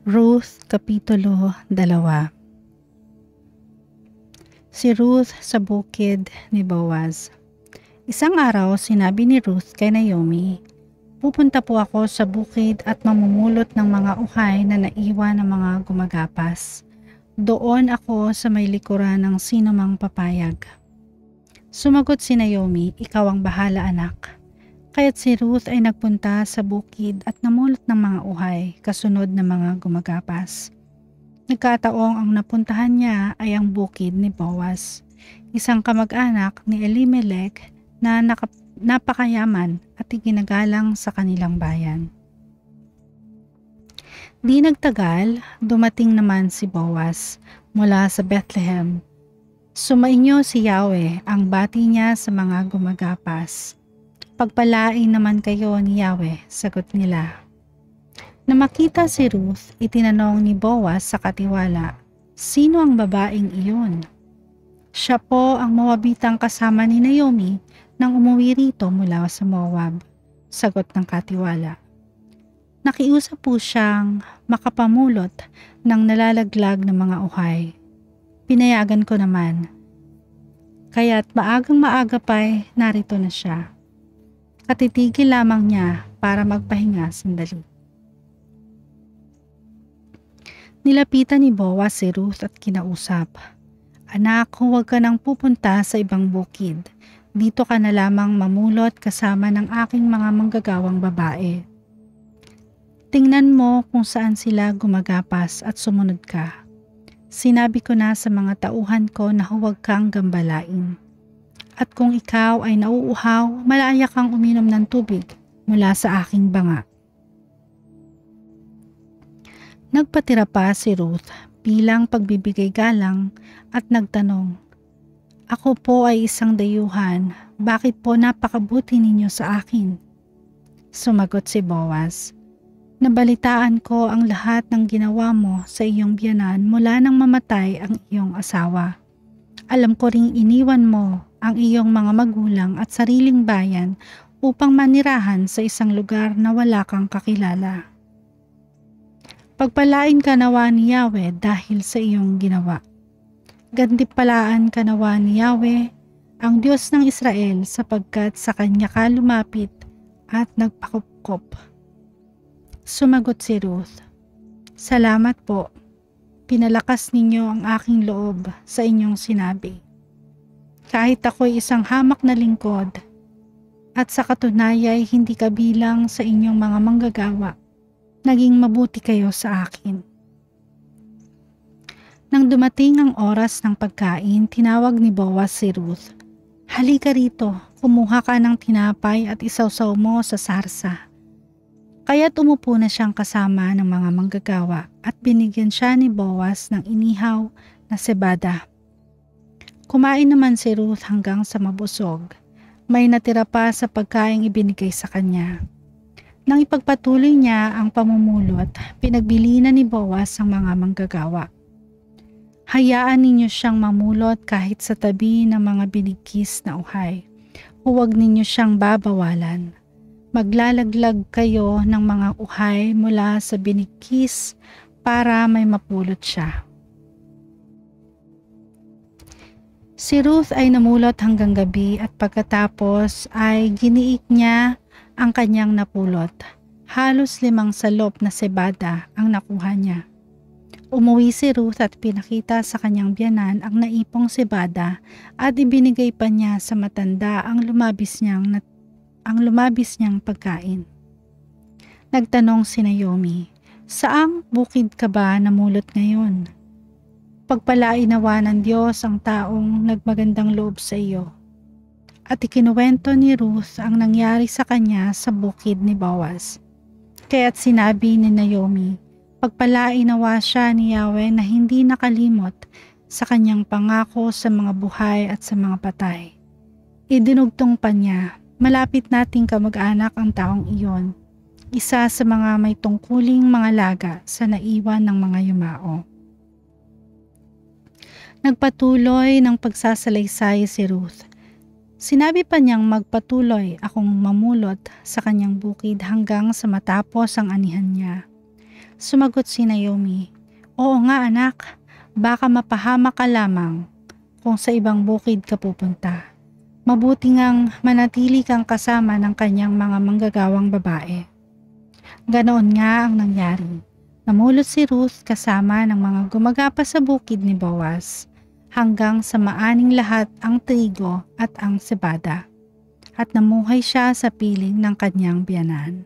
Ruth Kapitulo 2. Si Ruth sa bukid ni Boaz. Isang araw sinabi ni Ruth kay Naomi, "Pupunta po ako sa bukid at mamumulot ng mga uhay na naiwan ng mga gumagapas. Doon ako sa may likuran ng sinumang papayag." Sumagot si Naomi, "Ikaw ang bahala, anak." Kaya't si Ruth ay nagpunta sa bukid at namulot ng mga uhay kasunod ng mga gumagapas. Nagkataong ang napuntahan niya ay ang bukid ni Boaz, isang kamag-anak ni Elimelech na napakayaman at iginagalang sa kanilang bayan. Di nagtagal, dumating naman si Boaz mula sa Bethlehem. Sumainyo si Yahweh, ang bati niya sa mga gumagapas. "Pagpalain naman kayo ni Yahweh," sagot nila. Na makita si Ruth, itinanong ni Boaz sa katiwala, "Sino ang babaeng iyon?" "Siya po ang Moabitang kasama ni Naomi nang umuwi rito mula sa Moab," sagot ng katiwala. Nakiusap po siyang makapamulot ng nalalaglag na mga uhay. Pinayagan ko naman, kaya't maagang maaga pa'y narito na siya. Katitigil lamang niya para magpahinga sandali. Nilapitan ni Boaz si Ruth at kinausap, "Anak, huwag ka nang pupunta sa ibang bukid. Dito ka na lamang mamulot kasama ng aking mga manggagawang babae. Tingnan mo kung saan sila gumagapas at sumunod ka. Sinabi ko na sa mga tauhan ko na huwag kang gambalain. At kung ikaw ay nauuhaw, malaya kang uminom ng tubig mula sa aking banga." Nagpatira pa si Ruth bilang pagbibigay galang at nagtanong, "Ako po ay isang dayuhan, bakit po napakabuti ninyo sa akin?" Sumagot si Boaz, "Nabalitaan ko ang lahat ng ginawa mo sa iyong biyanan mula nang mamatay ang iyong asawa. Alam ko ring iniwan mo ang iyong mga magulang at sariling bayan upang manirahan sa isang lugar na wala kang kakilala. Pagpalain ka nawa ni Yahweh dahil sa iyong ginawa. Gantimpalaan ka nawa ni Yahweh, ang Diyos ng Israel, sapagkat sa kanya ka lumapit at nagpakupkop." Sumagot si Ruth, "Salamat po. Pinalakas ninyo ang aking loob sa inyong sinabi. Kahit ako'y isang hamak na lingkod at sa katunayay hindi kabilang sa inyong mga manggagawa, naging mabuti kayo sa akin." Nang dumating ang oras ng pagkain, tinawag ni Boaz si Ruth, "Halika rito, kumuha ka ng tinapay at isawsaw mo sa sarsa." Kaya't umupo na siyang kasama ng mga manggagawa at binigyan siya ni Boaz ng inihaw na sebada. Kumain naman si Ruth hanggang sa mabusog. May natira pa sa pagkaing ibinigay sa kanya. Nang ipagpatuloy niya ang pamumulot, pinagbilinan ni Boaz ang mga manggagawa. "Hayaan ninyo siyang mamulot kahit sa tabi ng mga binigkis na uhay. Huwag ninyo siyang babawalan. Maglalaglag kayo ng mga uhay mula sa binigkis para may mapulot siya." Si Ruth ay namulot hanggang gabi at pagkatapos ay giniik niya ang kanyang napulot. Halos 5 salop na sebada ang nakuha niya. Umuwi si Ruth at pinakita sa kanyang biyanan ang naipong sebada at ibinigay pa niya sa matanda ang lumabis niyang pagkain. Nagtanong si Naomi, "Saang bukid ka ba namulot ngayon? Pagpalain nawa ng Diyos ang taong nagmagandang loob sa iyo." At ikinuwento ni Ruth ang nangyari sa kanya sa bukid ni Boaz. Kaya't sinabi ni Naomi, "Pagpalain nawa siya ni Yahweh na hindi nakalimot sa kanyang pangako sa mga buhay at sa mga patay." Idinugtong pa niya, "Malapit nating kamag-anak ang taong iyon, isa sa mga may tungkuling mga laga sa naiwan ng mga yumao." Nagpatuloy ng pagsasalaysay si Ruth. Sinabi pa niyang magpatuloy akong mamulot sa kanyang bukid hanggang sa matapos ang anihan niya. Sumagot si Naomi, "Oo nga anak, baka mapahamak ka lamang kung sa ibang bukid ka pupunta. Mabuti ngang manatili kang kasama ng kanyang mga manggagawang babae." Ganoon nga ang nangyari. Namulot si Ruth kasama ng mga gumagapa sa bukid ni Boaz hanggang sa maaning lahat ang trigo at ang sebada, at namuhay siya sa piling ng kanyang biyanan.